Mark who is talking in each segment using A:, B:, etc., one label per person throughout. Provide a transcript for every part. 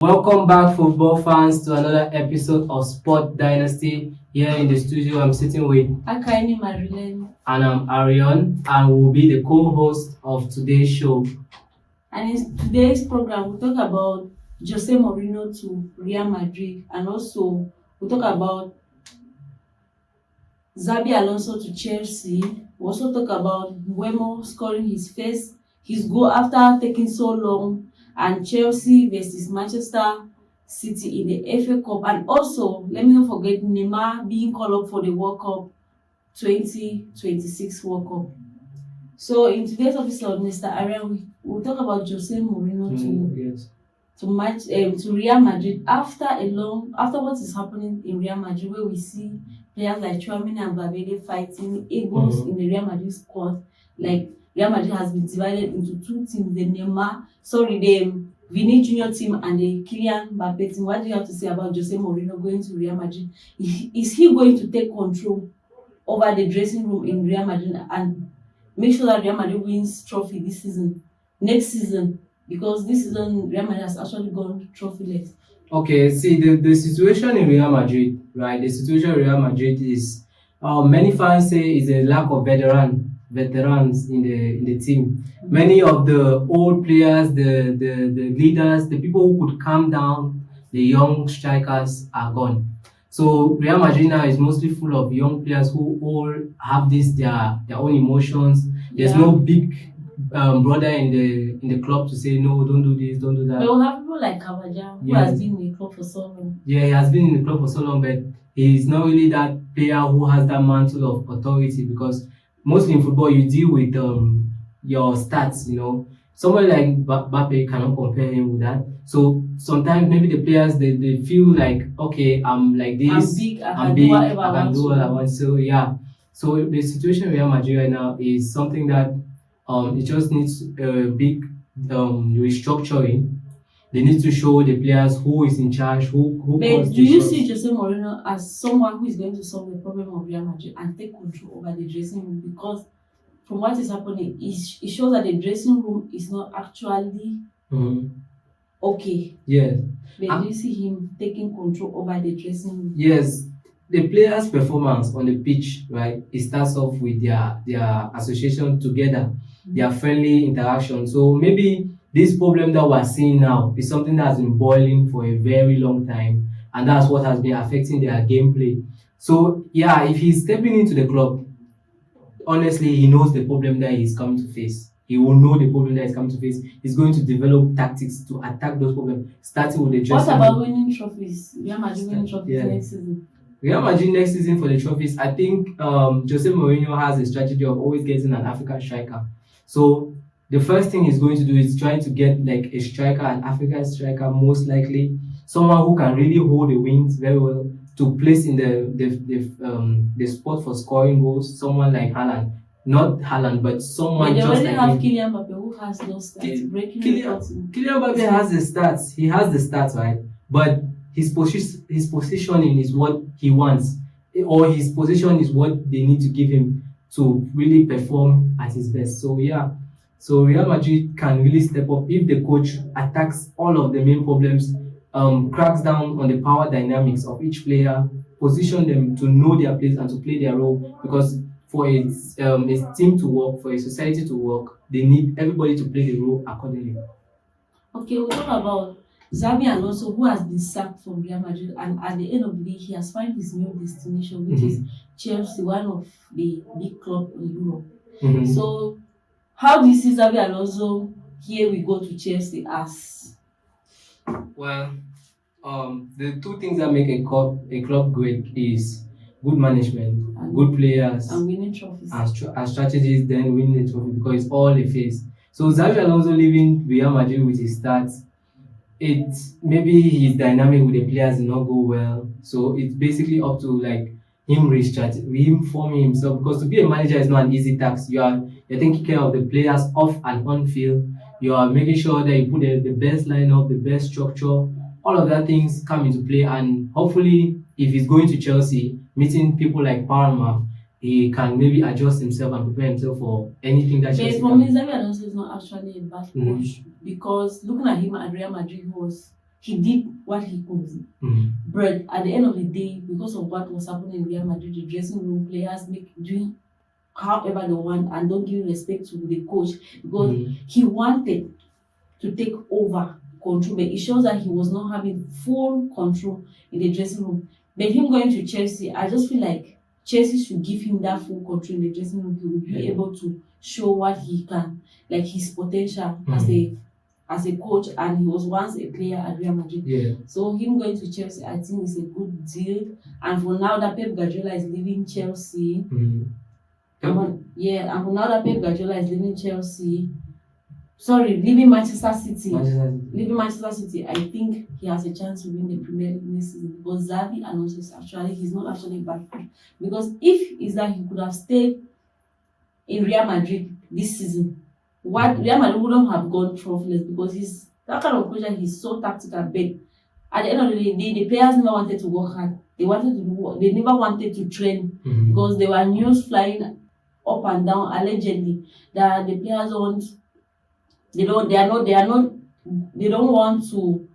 A: Welcome back, football fans, to another episode of Sport Dynasty. Here in the studio, I'm sitting with
B: Akaini Marilyn.
A: And I'm Arion, and we'll be the co-host of today's show.
B: And in today's program, we'll talk about Jose Mourinho to Real Madrid, and also we'll talk about Xabi Alonso to Chelsea. We'll also talk about Mbeumo scoring his goal after taking so long, and Chelsea versus Manchester City in the FA Cup. And also, let me not forget Neymar being called up for the World Cup 2026 World Cup. So in today's episode, Mr. Arian, we'll talk about Jose Mourinho to Real Madrid after what is happening in Real Madrid, where we see players like Tchouaméni and Valverde fighting egos in the Real Madrid squad. Like, Real Madrid has been divided into two teams: the Vini Junior team and the Kylian Mbappe team. What do you have to say about Jose Mourinho going to Real Madrid? Is he going to take control over the dressing room in Real Madrid and make sure that Real Madrid wins trophy next season? Because this season Real Madrid has actually gone trophyless.
A: Okay, see the situation in Real Madrid, right? The situation in Real Madrid is many fans say is a lack of veterans in the team. Many of the old players, the leaders, the people who could calm down the young strikers are gone. So Real Madrid now is mostly full of young players who all have their own emotions. There's no big brother in the club to say no, don't do this, don't do that.
B: But we have people like Cavaja, who has been in the club for so long.
A: Yeah, he has been in the club for so long, but he's not really that player who has that mantle of authority, because mostly in football you deal with your stats, Someone like Mbappe cannot compare him with that. So sometimes maybe the players they feel like, okay, I'm like this,
B: I'm big, I
A: can do what I want. So yeah. So the situation in Real Madrid right now is something that it just needs a big restructuring. They need to show the players who is in charge, who
B: But do you see Jose Mourinho as someone who is going to solve the problem of Real Madrid and take control over the dressing room? Because from what is happening, it shows that the dressing room is not actually okay.
A: Yes.
B: But do you see him taking control over the dressing room?
A: Yes. The players' performance on the pitch, right, it starts off with their association together, their friendly interaction. So maybe this problem that we're seeing now is something that has been boiling for a very long time, and that's what has been affecting their gameplay. So yeah, if he's stepping into the club, honestly, he knows the problem that he's coming to face. He will know the problem that he's coming to face. He's going to develop tactics to attack those problems, starting with the dressing room.
B: What about winning trophies? Real Madrid winning trophies next season?
A: Real Madrid next season for the trophies, I think Jose Mourinho has a strategy of always getting an African striker. So the first thing he's going to do is trying to get like a striker, an African striker, most likely someone who can really hold the wings very well to place in the spot for scoring goals. Someone like Haaland, not Haaland, but someone just like him.
B: They already have Kylian Mbappe, who has those stats.
A: Kylian Mbappe has the stats. He has the stats, right? But his positioning is what he wants, or his position is what they need to give him to really perform at his best. So yeah, so Real Madrid can really step up if the coach attacks all of the main problems, cracks down on the power dynamics of each player, position them to know their place and to play their role. Because for a team to work, for a society to work, they need everybody to play the role accordingly.
B: Okay, we'll talk about Xabi Alonso, who has been sacked from Real Madrid, and at the end of the day, he has found his new destination, which is Chelsea, one of the big clubs in Europe. So, how do you see Xabi Alonso here we go to Chelsea as?
A: Well, the two things that make a club great is good management, good players,
B: and winning trophies,
A: and strategies, then winning the trophy, because it's all a phase. So Xabi Alonso leaving Real Madrid with his stats, maybe his dynamic with the players did not go well. So it's basically up to like him forming himself, because to be a manager is not an easy task. You're taking care of the players off and on field. You are making sure that you put the best lineup, the best structure. All of that things come into play, and hopefully, if he's going to Chelsea, meeting people like Palmer, he can maybe adjust himself and prepare himself for anything that Chelsea
B: for me, Xabi Alonso is not actually a bad coach, because looking at him at Real Madrid, he was he did what he could. But at the end of the day, because of what was happening in Real Madrid, the dressing room, players doing however they want and don't give respect to the coach, because he wanted to take over control, but it shows that he was not having full control in the dressing room. But him going to Chelsea, I just feel like Chelsea should give him that full control in the dressing room. He will be able to show what he can, like his potential as a coach, and he was once a player at Real Madrid.
A: Yeah.
B: So him going to Chelsea, I think is a good deal. And for now that Pep Guardiola is leaving Chelsea, and for now that Pep Guardiola is leaving Chelsea, leaving Manchester City. Leaving Manchester City, I think he has a chance to win the Premier League this season, because Xabi Alonso he's not actually a bad coach. Because if is that he could have stayed in Real Madrid this season, Real Madrid wouldn't have gone trophyless, because he's that kind of coach that he's so tactical. But at the end of the day, the players never wanted to work hard. They never wanted to train, because there were news flying up and down allegedly that the players they don't want to,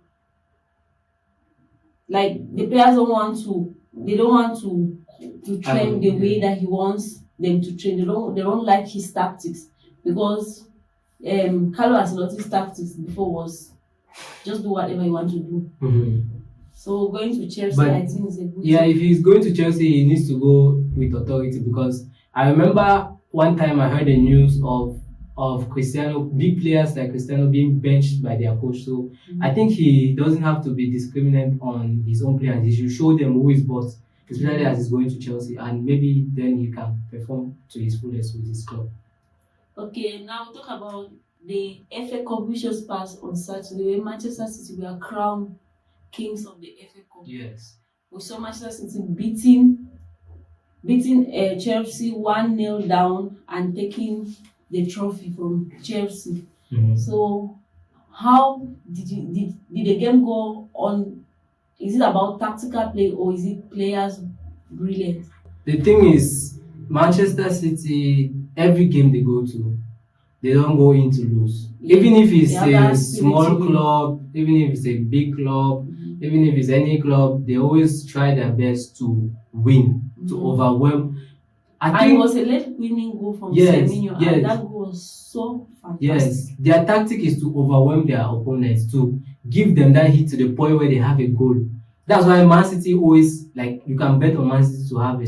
B: like, the players don't want to train the way that he wants them to train. They don't like his tactics, because Carlo Ancelotti's tactics before was just do whatever you want to do. So going to Chelsea, I think is a good thing.
A: If he's going to Chelsea, he needs to go with authority, because I remember one time I heard the news of Cristiano, big players like Cristiano being benched by their coach. So I think he doesn't have to be discriminant on his own players. He should show them who is boss, especially as he's going to Chelsea, and maybe then he can perform to his fullest with his club.
B: Okay, now we'll talk about the FA Cup, which just passed on Saturday. Manchester City were crowned kings of the FA Cup.
A: Yes.
B: We saw Manchester City beating Chelsea 1-0 down and taking the trophy from Chelsea. So how did the game go on? Is it about tactical play, or is it players brilliant?
A: The thing is, Manchester City, every game they go to, they don't go in to lose. Even if it's a small club, even if it's a big club, even if it's any club, they always try their best to win, to overwhelm. I think
B: it was a late winning goal from Sesko, and that goal was so fantastic.
A: Yes, their tactic is to overwhelm their opponents, to give them that hit to the point where they have a goal. That's why Man City always, like, you can bet on Man City to have a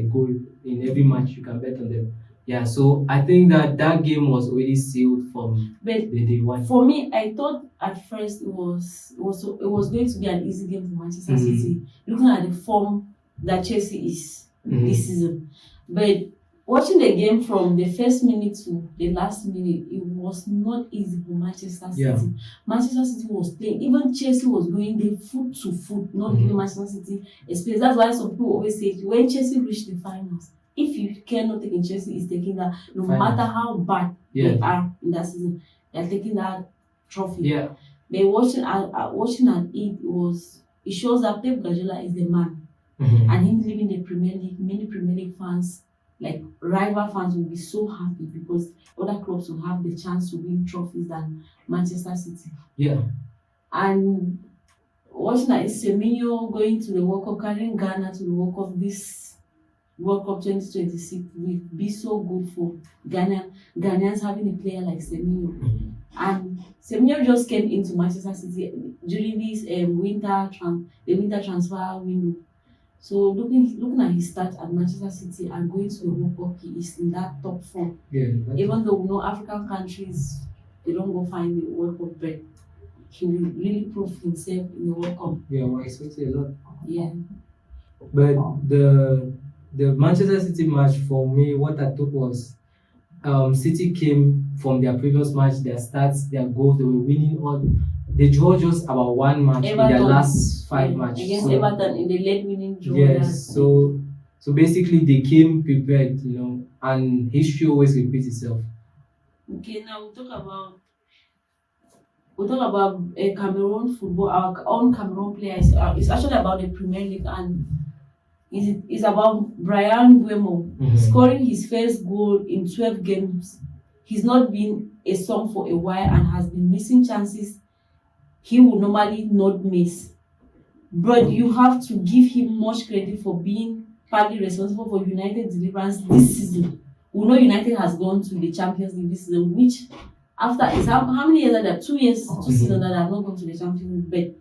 A: goal in every match. You can bet on them. Yeah, so I think that game was already sealed from the day one.
B: For me, I thought at first it was going to be an easy game for Manchester City, looking at the form that Chelsea is this season. But watching the game from the first minute to the last minute, it was not easy for Manchester City.
A: Yeah.
B: Manchester City was playing. Even Chelsea was going there foot to foot, not giving Manchester City a space. That's why some people always say, when Chelsea reach the finals, if you cannot take in Chelsea, is taking that, no matter how bad they are in that season, they're taking that trophy.
A: Yeah.
B: But watching at it shows that Pep Guardiola is the man. And him leaving the Premier League, many Premier League fans, like rival fans, will be so happy, because other clubs will have the chance to win trophies than Manchester City. Yeah. And watching that Sesko going to the World Cup, carrying Ghana to the World Cup, this World Cup 2026 will be so good for Ghanaians having a player like Sesko. And Sesko just came into Manchester City during this winter transfer window. So looking at his stats at Manchester City and going to the World Cup, he is in that top form. Yeah, even though we know African countries, they don't go find the World Cup, but he will really prove himself in the World Cup.
A: Yeah, we're expecting a lot.
B: Yeah.
A: But the Manchester City match, for me, what I took was City came from their previous match, their stats, their goals, they were winning all. They draw just about one match in their last 5 matches.
B: Against Everton in the late winning draw.
A: Yes, so basically they came prepared, and history always repeats itself.
B: Okay, now we'll talk about Cameroon football. Our own Cameroon players. It's actually about the Premier League, and it's about Bryan Mbeumo scoring his first goal in 12 games. He's not been a song for a while and has been missing chances he will normally not miss. But you have to give him much credit for being partly responsible for United deliverance this season. We know United has gone to the Champions League this season, which after is how many years are there? 2 years, 2 seasons that they have not gone to the Champions League, but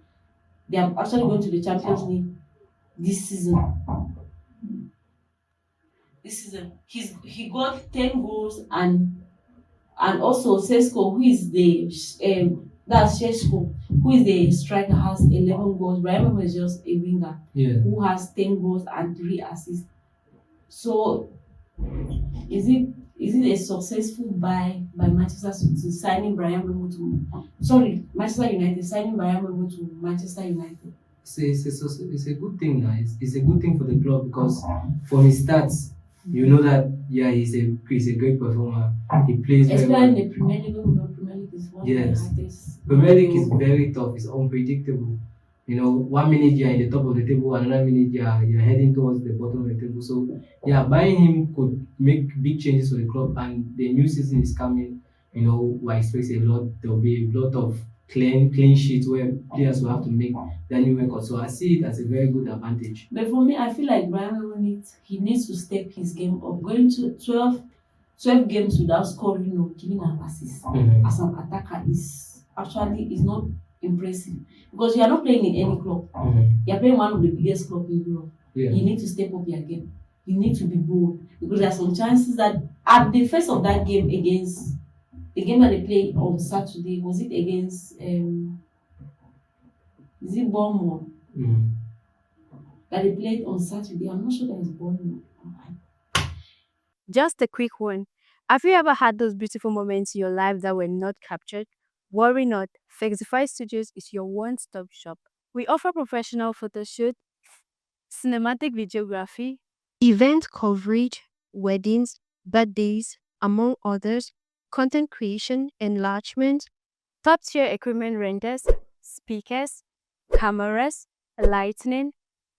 B: they have actually gone to the Champions League this season. He got 10 goals and also Sesko, who is the that's Sesko, who is the striker, has 11 goals. Bryan Mbeumo is just a winger who has 10 goals and 3 assists. So is it a successful buy by Manchester City signing Bryan Mbeumo to Manchester United signing Bryan Mbeumo to Manchester United?
A: It's a good thing, guys. It's a good thing for the club because from his stats, you know that he's a great performer. He plays very
B: Especially
A: well.
B: in the Premier League, Premier League is one of the hardest.
A: Premier League is very tough. It's unpredictable. 1 minute you're in the top of the table, another minute you're heading towards the bottom of the table. So buying him could make big changes for the club, and the new season is coming. We expect a lot. There will be a lot of clean sheets where players will have to make their new record. So I see it as a very good advantage.
B: But for me, I feel like Bryan Mbeumo needs to step his game up. Going to 12 games without scoring or giving an assist as an attacker is not impressive, because you are not playing in any club. You are playing one of the biggest clubs in Europe. You need to step up your game. You need to be bold, because there are some chances that at the first of that game against the game that they played on Saturday, was it against is it Bournemouth that they played on Saturday? I'm not sure that it's Bournemouth.
C: Just a quick one. Have you ever had those beautiful moments in your life that were not captured? Worry not, Fexify Studios is your one-stop shop. We offer professional photo shoot, cinematic videography, event coverage, weddings, birthdays, among others, content creation, enlargement, top-tier equipment rentals, speakers, cameras, lighting,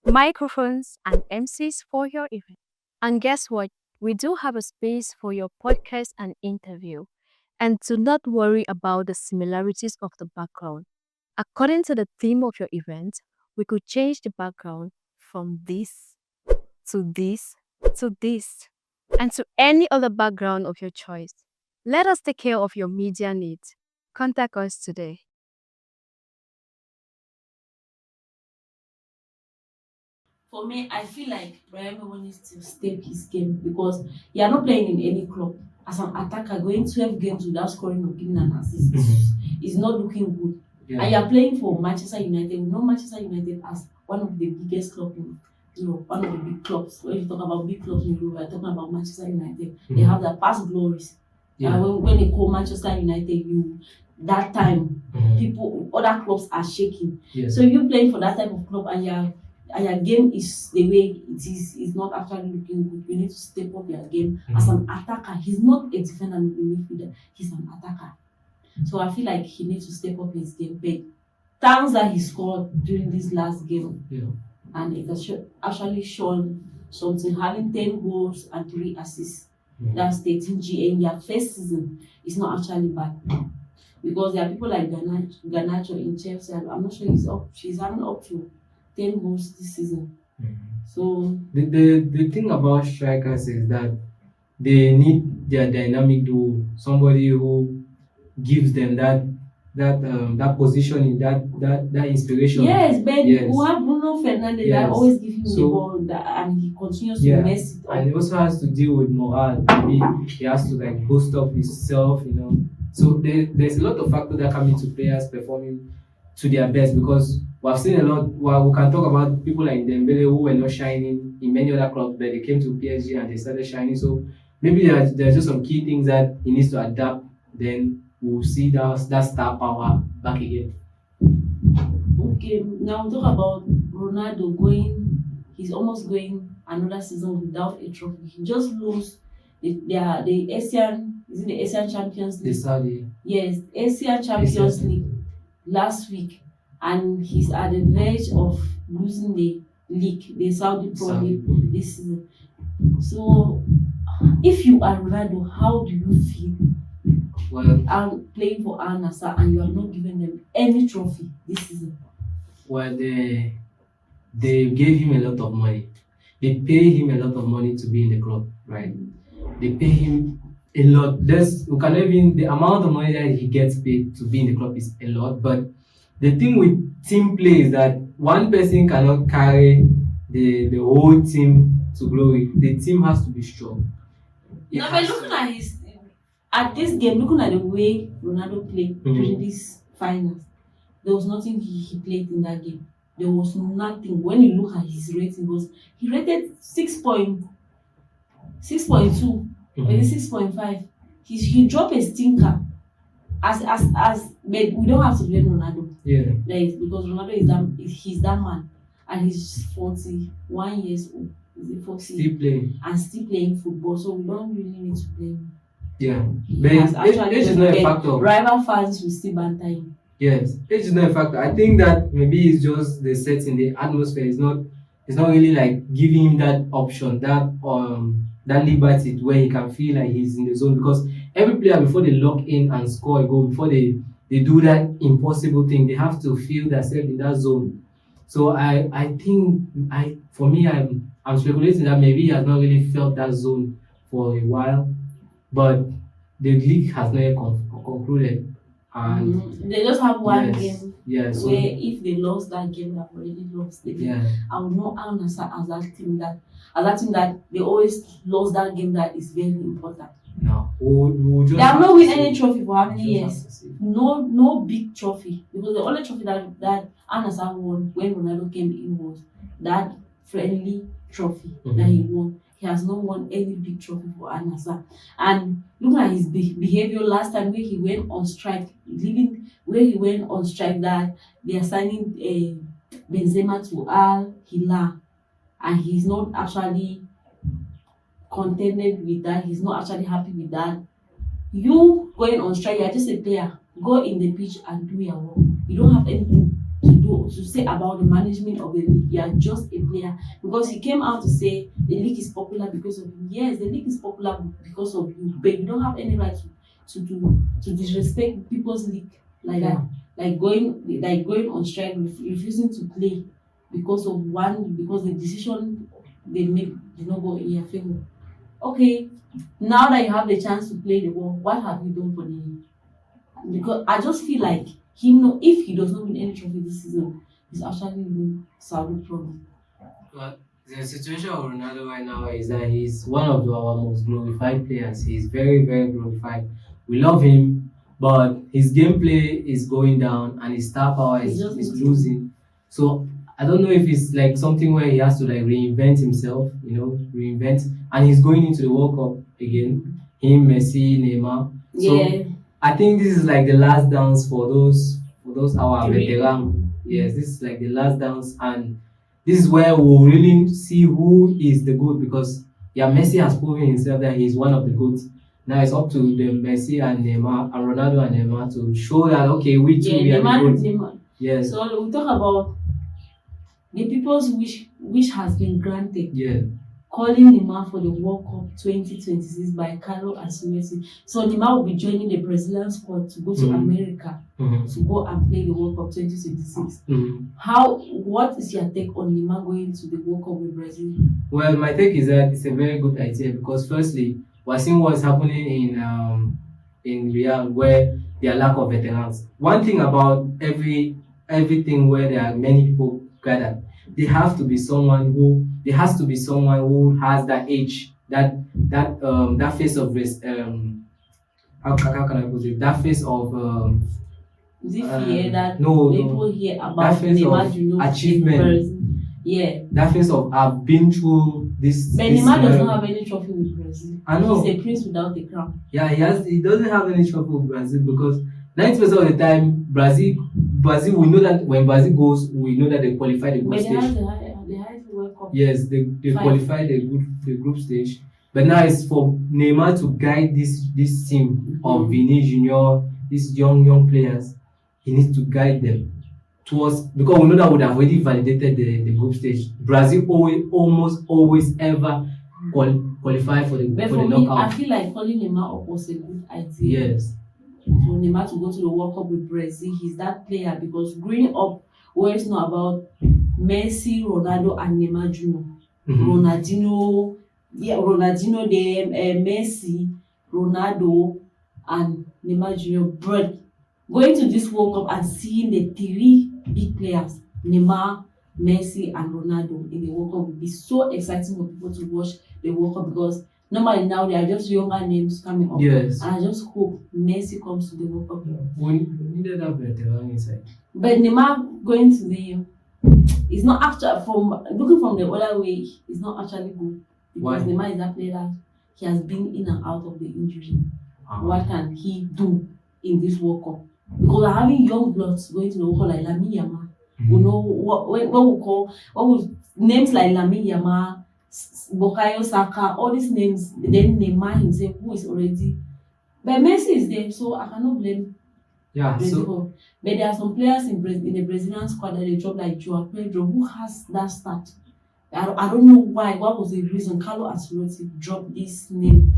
C: microphones, and MCs for your event. And guess what? We do have a space for your podcast and interview. And do not worry about the similarities of the background. According to the theme of your event, we could change the background from this to this to this and to any other background of your choice. Let us take care of your media needs. Contact us today.
B: For me, I feel like Bryan Mbeumo needs to step his game, because you are not playing in any club. As an attacker, going 12 games without scoring or giving an assist is not looking good. And you are playing for Manchester United. We know Manchester United as one of the biggest clubs in Europe, one of the big clubs. When you talk about big clubs in Europe, we are talking about Manchester United. They have their past glories. When they call Manchester United, that time other clubs are shaking. So you playing for that type of club, and your game is the way it is not actually looking good. You need to step up your game as an attacker. He's not a defender in the midfielder, he's an attacker. So I feel like he needs to step up his game. But thanks that he scored during this last game, and it has actually shown something. Having 10 goals and 3 assists, that's 13 GA in their first season, is not actually bad. Because there are people like Garnacho in Chelsea. I'm not sure she's having up to 10 goals this season. So
A: the thing about strikers is that they need their dynamic duo, somebody who gives them that positioning, that inspiration.
B: Yes, but we have Bruno Fernandes that always give him the ball, and he continues to mess it up.
A: And he also has to deal with morale. Maybe he has to boost up himself, So there's a lot of factors that come into players performing to their best, because we have seen a lot. Well, we can talk about people like Dembele who were not shining in many other clubs, but they came to PSG and they started shining. So maybe there's just some key things that he needs to adapt. Then we'll see that star power back again.
B: Okay, now we'll talk about Ronaldo going. He's almost going another season without a trophy. He just lost the Asian. Is it the Asian Champions League?
A: The Saudi.
B: Yes, Asian Champions League last week, and he's at the verge of losing the league, the Saudi Pro League this season. So, if you are Ronaldo, how do you feel?
A: Well,
B: and playing for Al Nassr, and you have not given them any trophy this season.
A: well, they gave him a lot of money. They pay him a lot of money to be in the club, right? They pay him a lot. We cannot even the amount of money that he gets paid to be in the club is a lot. But the thing with team play is that one person cannot carry the whole team to glory. The team has to be strong.
B: No, but looking at this game, looking at the way Ronaldo played during this finals, there was nothing he played in that game. There was nothing. When you look at his rating, he rated 6.2 or 6.5. He dropped a stinker. But we don't have to blame Ronaldo.
A: Yeah.
B: Because Ronaldo he's that man, and he's 41 years old. Is it 40?
A: Still playing.
B: And still playing football, so we don't really need to blame him.
A: Yeah. But age is not a factor.
B: Rival fans will still banter him.
A: Yes, age is not a factor. I think that maybe it's just the setting, the atmosphere is not really like giving him that option, that liberty where he can feel like he's in the zone, because every player before they lock in and score a goal, before they do that impossible thing, they have to feel themselves in that zone. So I think for me I'm speculating that maybe he has not really felt that zone for a while, but the league has not yet concluded. And
B: they just have one game
A: where
B: if they lost that game, they've already lost the game.
A: Yeah.
B: I would not answer as that team that they always lost that game that is very important.
A: No, we'll just
B: they have not win any trophy for how many
A: just
B: years? No big trophy, because the only trophy that Al Nassr won when Ronaldo came in was that friendly trophy that he won. He has not won any big trophy for Al Nassr. And looking at his behavior last time where he went on strike, that they are signing Benzema to Al Hilal, and he's not actually contented with that. He's not actually happy with that. You going on strike, you are just a player. Go in the pitch and do your work. You don't have anything to say about the management of the league. You are just a player, because he came out to say the league is popular because of you. Yes, the league is popular because of you, but you don't have any right to disrespect people's league like that. Like going on strike, refusing to play because the decision they make did not go in your favor. Okay, now that you have the chance to play the ball, what have you done for the league? Because I just feel like if he does not win any trophy this season, he's actually doing Saudi problem.
A: But the situation of Ronaldo right now is that he's one of our most glorified players. He's very, very glorified. We love him, but his gameplay is going down and his star power is losing. So I don't know if it's like something where he has to like reinvent himself, and he's going into the World Cup again. Him, Messi, Neymar. So I think this is like the last dance for those our veterans. Yes, this is like the last dance, and this is where we'll really see who is the GOAT, because Messi has proven himself that he's one of the GOATs. Now it's up to the Messi and Neymar and Ronaldo and Neymar to show that we too we are the GOAT. Yes.
B: So we talk about the people's wish has been granted.
A: Yeah.
B: Calling Neymar for the World Cup 2026 by Carlo Ancelotti. So Neymar will be joining the Brazilian squad to go to America to go and play the World Cup 2026. What is your take on Neymar going to the World Cup with Brazil?
A: Well, my take is that it's a very good idea, because firstly, we're seeing what's happening in Real, where there are lack of veterans. One thing about everything where there are many people gathered, there has to be someone who has that age, that face of how can I put it? That face of
B: is it fear that
A: people
B: hear about
A: that face
B: Neymar,
A: of achievement?
B: Yeah.
A: That face of I've been through this.
B: But Neymar does not have any trophy with Brazil.
A: I know.
B: He's a prince without a crown.
A: Yeah, he doesn't have any trophy with Brazil, because 90% of the time Brazil, we know that when Brazil goes, we know that they qualify the group stage.
B: They have the World Cup.
A: Yes, they qualify the group stage. But now it's for Neymar to guide this team of Vini Junior, these young players. He needs to guide them towards, because we know that would have already validated the group stage. Brazil almost always ever qualify for the knockout.
B: I feel like calling Neymar up was a good idea.
A: Yes.
B: for Neymar to go to the World Cup with Brazil. He's that player because growing up, we always know about Messi, Ronaldo, and Neymar Jr. Ronaldinho, Messi, Ronaldo, and Neymar Jr. But going to this World Cup and seeing the three big players, Neymar, Messi, and Ronaldo in the World Cup would be so exciting for people to watch the World Cup because normally now they are just younger names coming up.
A: Yes.
B: And I just hope Messi comes to the World Cup.
A: We needed that veteran inside.
B: But Neymar going to the it's not actually from looking from the other way, it's not actually good because
A: Why?
B: Neymar is that player that he has been in and out of the injury. What can he do in this World Cup? Because we're having young bloods going to the World Cup like Lamine Yamal. We know what we call names like Lamine Yamal, Bukayo Saka, all these names. Then Neymar himself, who is already, but Messi is there, so I cannot blame.
A: Yeah.
B: Brazil.
A: So
B: But there are some players in the Brazilian squad that they drop like Joao Pedro, who has that start. I don't know why. What was the reason? Carlo Ancelotti dropped this name,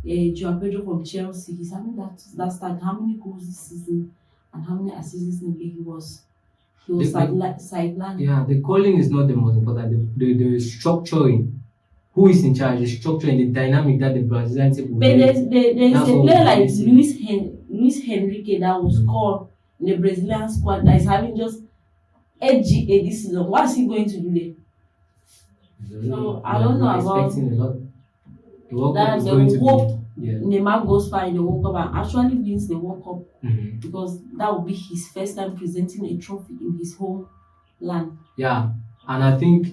B: Joao Pedro from Chelsea. He's having that start. How many goals this season and how many assists this season he was sidelined.
A: Yeah, the calling is not the most important. The structuring. Who is in charge? The structuring, the dynamic that the Brazilian team will
B: But there's a player like
A: Luis.
B: Luis Henrique that was called in the Brazilian squad that is having just FGA this season. What is he going to do there? So I don't know about
A: expecting a lot. The World Cup
B: that.
A: is
B: They
A: going
B: will
A: to
B: hope
A: be. Yeah.
B: Neymar goes far in the World Cup and actually wins the World Cup because that will be his first time presenting a trophy in his homeland.
A: Yeah. And I think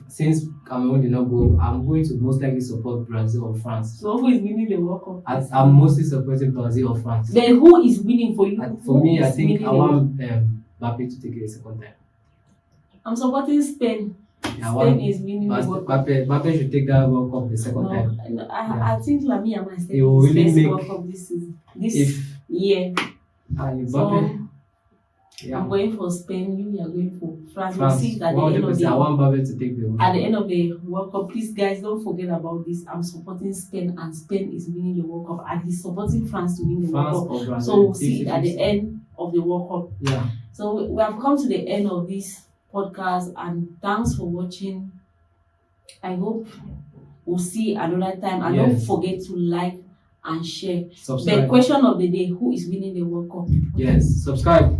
A: since Cameroon did not go, I'm going to most likely support Brazil or France.
B: So who is winning the World Cup?
A: I'm mostly supporting Brazil or France.
B: Then who is winning for you?
A: And for me, I think I want Mbappe to take it a second time.
B: I'm supporting Spain.
A: Yeah,
B: Spain is winning the World Cup.
A: Mbappe should take that World Cup the second time.
B: I think Lamine Yamal is
A: He
B: taking
A: will
B: his
A: really
B: first
A: make-
B: World Cup this season. This
A: If
B: year.
A: Mbappe,
B: So
A: yeah,
B: I'm going for Spain. You are going for France. We'll
A: France,
B: see it at the end of
A: 100%. I want Mbappe to take the World
B: at
A: Cup.
B: the end of the World Cup. Please, guys, don't forget about this. I'm supporting Spain, and Spain is winning the World Cup, and he's supporting France to win the
A: France
B: World Cup.
A: or Brazil.
B: So we'll see it at the end of the World Cup.
A: Yeah.
B: So we have come to the end of this podcast, and thanks for watching. I hope we'll see another time, and don't
A: Yes.
B: forget to like and share. The
A: Subscribe.
B: question of the day: who is winning the World Cup?
A: Yes. Subscribe.